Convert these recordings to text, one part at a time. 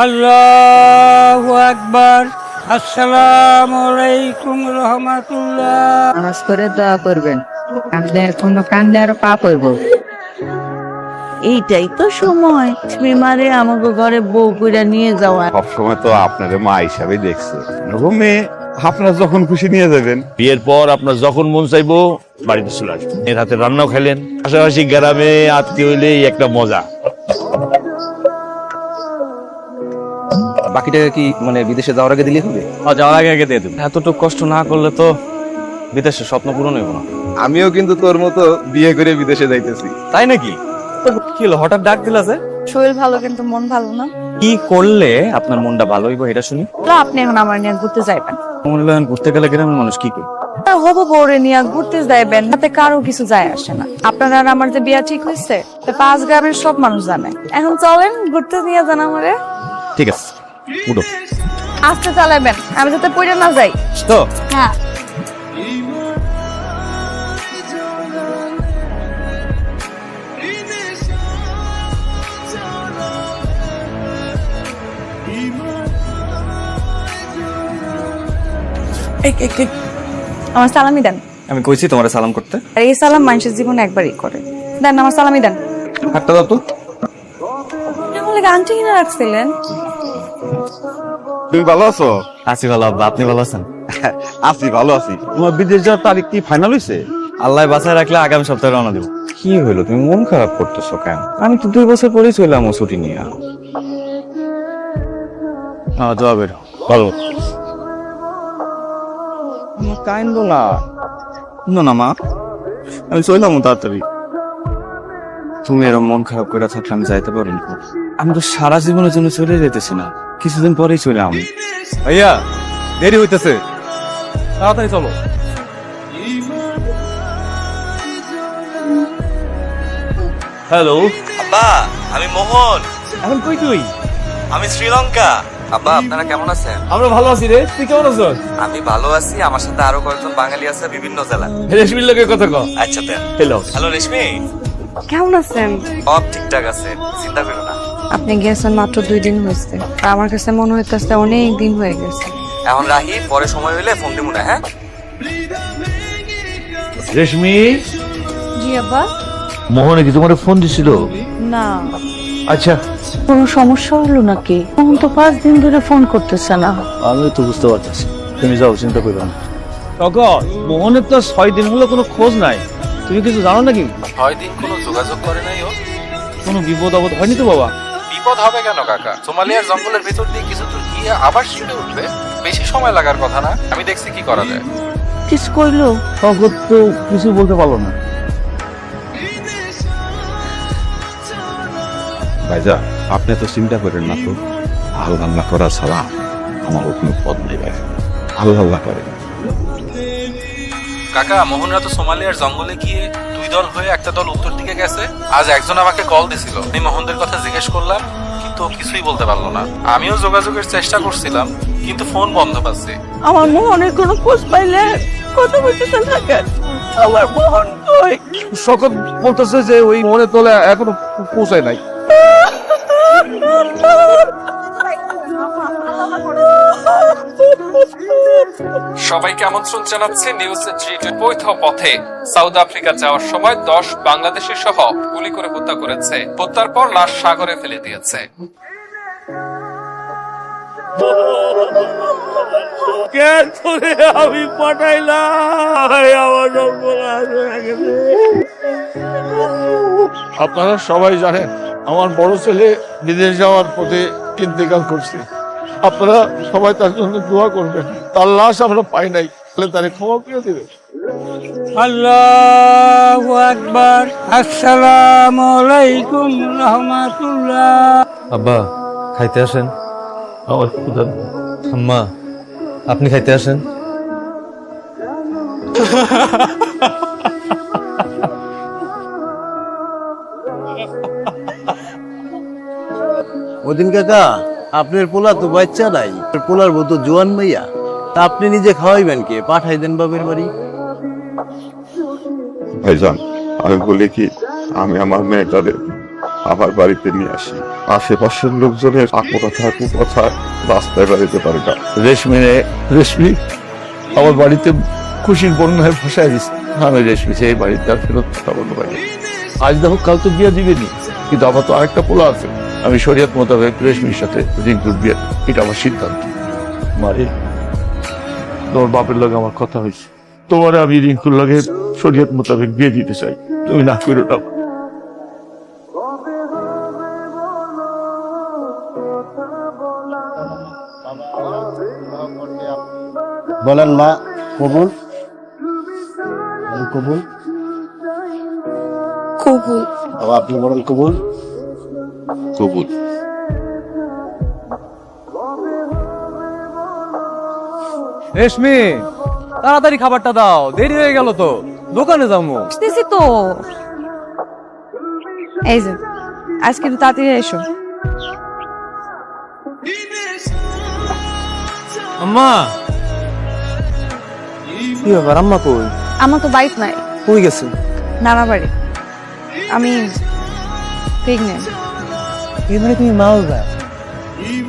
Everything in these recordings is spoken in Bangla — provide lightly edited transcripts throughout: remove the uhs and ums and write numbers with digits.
আল্লাহু আকবার। আসসালামু আলাইকুম রহমাতুল্লাহ। নামাজ করে দোয়া করবেন, কান্দে কোনো কান্দে আরো পাপ হইব। এইটাই তো সময় শ্রীমারে আমাকে ঘরে বউ কইরা নিয়ে যাওয়া। সবসময় তো আপনাদের মা হিসাবে দেখছে, মেয়ে আপনারা যখন খুশি নিয়ে যাবেন। বিয়ের পর আপনার যখন মন চাইবো বাড়িতে চলে আসবেন, এর হাতে রান্নাও খাইলেন। পাশাপাশি গ্রামে আত্মীয় হইলেই একটা মজা। বাকি টাকা কি মানে বিদেশে যাওয়ার আগে দিলে হবে? যাওয়ার আগে আগে দিয়ে দেবেন। এতটুকু কষ্ট না করলে তো বিদেশের স্বপ্ন পূরণ হইব না। আমিও কিন্তু তোর মতো বিয়ে করে বিদেশে যাইতেছি। তাই নাকি? কি হলো, হঠাৎ ডাক দিলা যে? শরীর ভালো কিন্তু মন ভালো না। কি করলে আপনার মনটা ভালো হইব এটা শুনি। আপনি এখন আমার নিয়ে ঘুরতে যাইবেন। মূল্যায়ন ঘুরতে গেলে গ্রামের মানুষ কি করে? হবো বউরে নিয়ে ঘুরতে যাইবেন, তাতে কারো কিছু যায় আসে না। আপনার আর আমার যে বিয়া ঠিক হয়েছে 5 গ্রামের সব মানুষ জানে। এখন চলেন ঘুরতে নিয়ে যান আমারে। ঠিক আছে, উঠো। আস্তে চালাবেন, আমি যাতে পড়ে না যাই। তো হ্যাঁ। আমার সালামি দেন। আমি কইছি তোমার সালাম করতে। আর এই সালাম মানুষের জীবনে একবারই করে। দেন আমার সালামি দেন। হাতটা দাও তো। আমার আন্টি কিনে রাখছিলেন। তুমি ভালো আছো? আছি ভালো আব্বা, আপনি ভালো আছেন? আছি, ভালো আছি। তোমার বিদেশ যাওয়ার তারিখ কি ফাইনাল হয়েছে? আল্লাহ বাঁচায় রাখলে আগামী সপ্তাহে রওনা দেবো। কি হইলো, তুমি মন খারাপ করতেছো কেন? আমি তো 2 বছর পরেই চললাম ও ছুটি নিয়ে। দোয়া বের ভালো। কাইন্দ না না মা, আমি চললাম তাড়াতাড়ি। তুমি এরকম মন খারাপ করে থাকলে আমি যাইতে পারি না। আমি তো সারা জীবনের জন্য চলে যেতেছি না, কিছুদিন পরেই চলে আমি। ভাইয়া দেরি হইতেছে, তাড়াতাড়ি চলো। হ্যালো আব্বা, আমি মোহন। এখন কই তুই? আমি শ্রীলঙ্কা। আব্বা, আপনারা কেমন আছেন? আমরা ভালো আছি রে, তুই কেমন আছো? আমি ভালো আছি, আমার সাথে আরো কয়েকজন বাঙালি আছে বিভিন্ন জেলা। রেশমির লোকের কথা কও। আচ্ছা দেন। হ্যালো হ্যালো রেশমি, কেমন আছেন? সব ঠিকঠাক আছে, চিন্তা করো না। আপনি গেছেন মাত্র 2 দিন হয়েছে, আমার কাছে মনে হইতেছে অনেক দিন হয়ে গেছে। এখন রাহি, পরে সময় হইলে ফোন দিব না, হ্যাঁ? রেশমি, জি আব্বা। মোহনে কি তোমার ফোন দিছিল? না। আচ্ছা, কোনো সমস্যা হলো নাকি? তখন তো 5 দিন ধরে ফোন করতেছে না। আমি তো বুঝতে পারতেছি, তুমি যাও, চিন্তা করো না। মোহনের তো 6 দিন হলো কোনো খোঁজ নাই, তুমি কিছু জানো নাকি? 6 দিন কোনো যোগাযোগ করে নাই ও। কোনো বিপদ আপদ হয়নি তো বাবা? বিপদ হবে কেন কাকা? সোমালিয়ার জঙ্গলের ভিতর দিয়ে কিছু দূর গিয়ে আবার শিখে উঠবে, বেশি সময় লাগার কথা না। আমি দেখছি কি করা যায়। কিছু কইলো? তখন তো কিছু বলতে পারলো না। ভাইজা, আপনি তো চিন্তা করেন না তো। আল্লাহ আল্লাহ করা ছাড়া আমার কোনো পথ নেই ভাই। আল্লাহ আল্লাহ করেন। কাকা, মোহনরা তো সোমালিয়ার জঙ্গলে গিয়ে 2 দল হয়ে একটা দল উত্তর দিকে গেছে। আজ একজন আমাকে কল দিছিল, আমি মোহনদের কথা জিজ্ঞেস করলাম, কিন্তু ও কিছুই বলতে পারলো না। আমিও যোগাযোগের চেষ্টা করছিলাম, কিন্তু ফোন বন্ধ পাচ্ছি। আমার মোহনের কোনো খোঁজ পাইলে কথা বলতেছে থাকেন। আমার মোহন কই? সকল বলতেছে যে ওই মনে তোলে এখনো পৌঁছায় নাই। সবাইকে আমন্ত্রণ জানাচ্ছে নিউজ জিট। বৈধ পথে সাউথ আফ্রিকা যাওয়ার সময় 10 বাংলাদেশি সহ গুলি করে হত্যা করেছে। হত্যার পর লাশ সাগরে ফেলে দিয়েছে। আমি পাঠাইলাম, আপনারা সবাই জানেন আমার বড় ছেলে বিদেশ যাওয়ার পথে ইন্তেকাল করছে। আপনারা সবাই তার জন্য দোয়া করবেন। তার লাশ আমরা পাই নাই, তাহলে তারে ক্ষমা করে দেবে। আল্লাহু আকবার। আসসালামু আলাইকুম রহমাতুল্লাহ। আব্বা খাইতে আসেন। আম্মা আপনি খাইতে আসেন। ওদিন কাকা, আপনার পোলা তো বাচ্চা নাই, পোলার বউ তো জোয়ান মাইয়া, তা আপনি নিজে খাওয়াইবেন কে? পাঠাই দেন বাপের বাড়ি। ভাইজান, আমি বলি কি, আমি আমার মেয়েটারে আমার বাড়িতে নিয়ে আসি। আশেপাশের লোকজনের কথা রাস্তায় বেরোতে পারে না। রেশমি আমার বাড়িতে খুশির বন্যায় ভাসায় দিচ্ছে। আমি রেশমি সেই বাড়িতে আর ফেরত যাবো না ভাই। আজ দেখো কাল তো বিয়ে দিবেনি, কিন্তু আমার তো আরেকটা পোলা আছে। আমি শরীয়ত মোতাবেক রেশমির সাথে রিঙ্কুর বিয়ে, এটা আমার সিদ্ধান্ত। মারে তোমার বাপের লগে আমার কথা হয়েছে, তোমার আমি রিঙ্কুর লগে শরীয়ত মোতাবেক বিয়ে দিতে চাই, তুমি না করো না। বলেন মা, কবুল কবুল। কবুল। বাবা আপনি বলেন কবুল। কবুল। রেশমি তাড়াতাড়ি খাবারটা দাও, দেরি হয়ে গেল তো, দোকানে যাবো। বুঝতেছি তো। এই যে আজকে একটু তাড়াতাড়ি এসো। আম্মা কি ব্যাপার, আম্মা কই? আমার তো বাইক নাই। কই গেছে? নানা বাড়ি। আমি প্রেগনেন্ট। এবারে তুমি মা বাবা?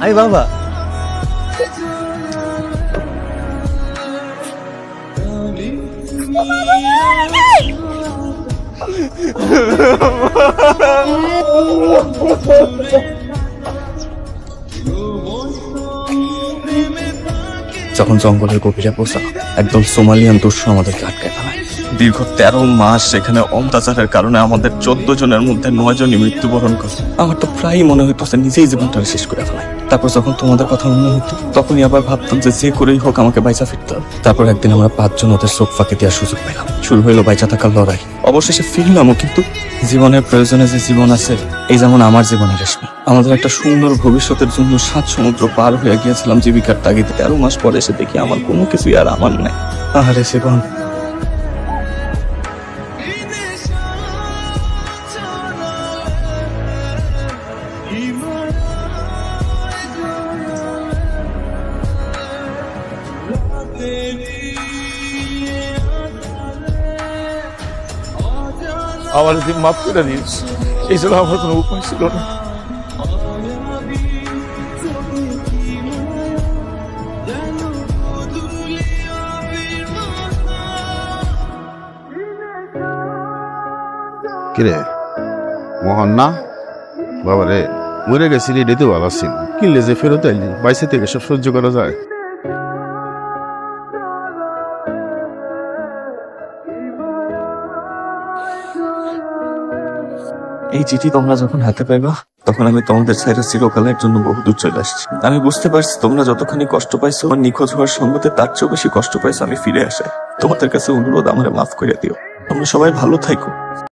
আই বাবা। যখন জঙ্গলের গভীরে পৌঁছালাম, একদম সোমালিয়ান দস্যু আমাদেরকে আটকে ফেলায়। দীর্ঘ 13 মাস সেখানে অত্যাচারের কারণে আমাদের 14 জনের মধ্যে 9 জনই মৃত্যুবরণ করে। আমার তো প্রায় মনে হইতেছে নিজেই জীবনটা শেষ করে ফেলাই। তারপর যখন তোমাদের কথা মনে হতো, তখনই আবার ভাবতাম যে করেই হোক আমাকে বাইচা ফিরতে হবে। তারপর একদিন আমরা 5 জন ওদের চোখ ফাঁকে দেওয়ার সুযোগ পেলাম। শুরু হইলো বাইচা থাকার লড়াই। অবশেষে ফিরলামও, কিন্তু জীবনের প্রয়োজনে যে জীবন আছে, এই যেমন আমার জীবনের রেশমি। আমাদের একটা সুন্দর ভবিষ্যতের জন্য 7 সমুদ্র পার হয়ে গিয়েছিলাম জীবিকার তাগিদে। 13 মাস পরে এসে দেখি আমার কোনো কিছুই আর আমার নাই। আহারে জীবন। আমার যদি মাফ করে দিস, এই ছাড়া আমার কোনো উপায় ছিল না। কিরে মোহন না? বাবা রে, মরে গেছিলি এটাই তো ভালো ছিল। কিনলে যে ফেরত আইলি, বাইসে থেকে সব সহ্য করা যায়। এই চিঠি তোমরা যখন হাতে পাইবা, তখন আমি তোমাদের ছেড়ে চিরকালের জন্য বহু দূর চলে আসছি। আমি বুঝতে পারছি তোমরা যতখানি কষ্ট পাইছো আমার নিখোঁজ হওয়ার সঙ্গতে, তার চেয়েও বেশি কষ্ট পাইছো আমি ফিরে আসে। তোমাদের কাছে অনুরোধ, আমারে মাফ করে দিও। তোমরা সবাই ভালো থাকো।